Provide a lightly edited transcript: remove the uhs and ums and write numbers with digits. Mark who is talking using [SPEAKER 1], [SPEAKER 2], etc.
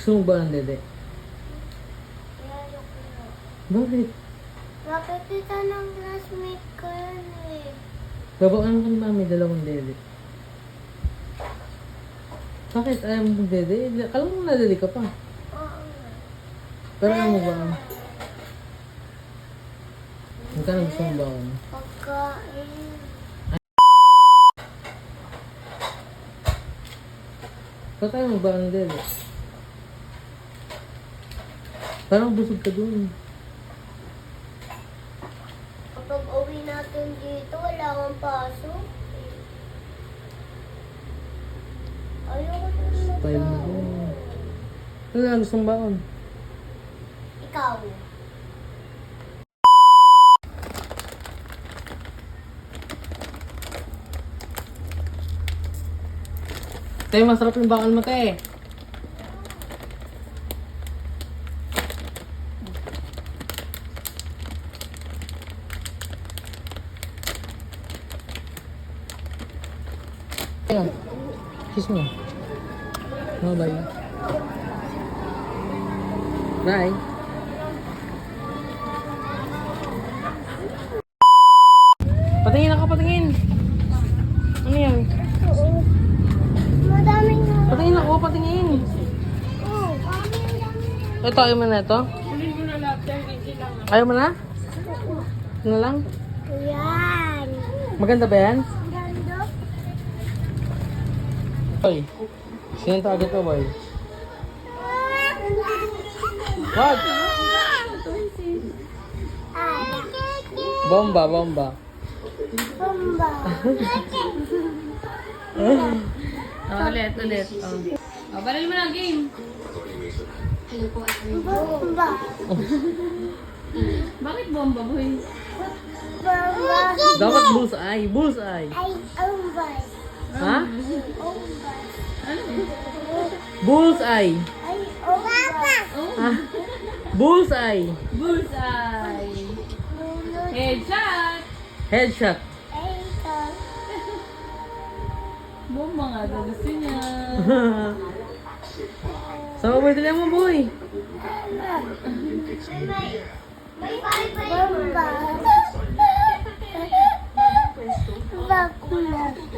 [SPEAKER 1] Gusto mo ba ng dede?
[SPEAKER 2] Ayoko na.
[SPEAKER 1] Bakit?
[SPEAKER 2] Nakikita ng classmate ko yun eh.
[SPEAKER 1] Babaan ka ni mami, dalawang dede. Bakit? Ayaw mo ng dede? Alam mo nadede ka pa.
[SPEAKER 2] Oo nga.
[SPEAKER 1] Pero ayaw mo ba? Magkano gusto mo ba?
[SPEAKER 2] Pagkain.
[SPEAKER 1] Bakit ayaw mo ba ng dede? Parang busog ka dun.
[SPEAKER 2] Kapag uwi natin dito, wala kang pasok. Ayoko na
[SPEAKER 1] Style mo dun. Ano na gusto mong baon?
[SPEAKER 2] Ikaw.
[SPEAKER 1] Te, masarap yung bakal mo, te. Ayan. Kiss mo. Oh, bye. Bye. Patingin ako, patingin. Ano yan?
[SPEAKER 2] Oo. Madaming nga.
[SPEAKER 1] Patingin ako, patingin.
[SPEAKER 2] Oo, kami ang dami.
[SPEAKER 1] Ito, ayaw mo na ito? Ayaw mo na? Ito na lang?
[SPEAKER 2] Yan.
[SPEAKER 1] Maganda ba yan?
[SPEAKER 2] Ganda.
[SPEAKER 1] Boy, sino target mo, boy? What? Bomba, bomba.
[SPEAKER 2] Bomba.
[SPEAKER 3] Ulit. Baril mo na game.
[SPEAKER 2] Bomba.
[SPEAKER 3] Bakit bomba, boy?
[SPEAKER 2] Bomba.
[SPEAKER 1] Dapat bullseye, bullseye.
[SPEAKER 2] Ay, umbay.
[SPEAKER 1] Ha?
[SPEAKER 2] Umbay.
[SPEAKER 3] Ano?
[SPEAKER 1] Bullseye.
[SPEAKER 2] Ay, umbay.
[SPEAKER 1] Ha? Bullseye.
[SPEAKER 3] Bullseye. Headshot.
[SPEAKER 1] Headshot.
[SPEAKER 2] Ay, ito.
[SPEAKER 3] Bomba nga daw gusto niya.
[SPEAKER 1] Sama boy, dali mo, boy.
[SPEAKER 2] Bomba. Bomba.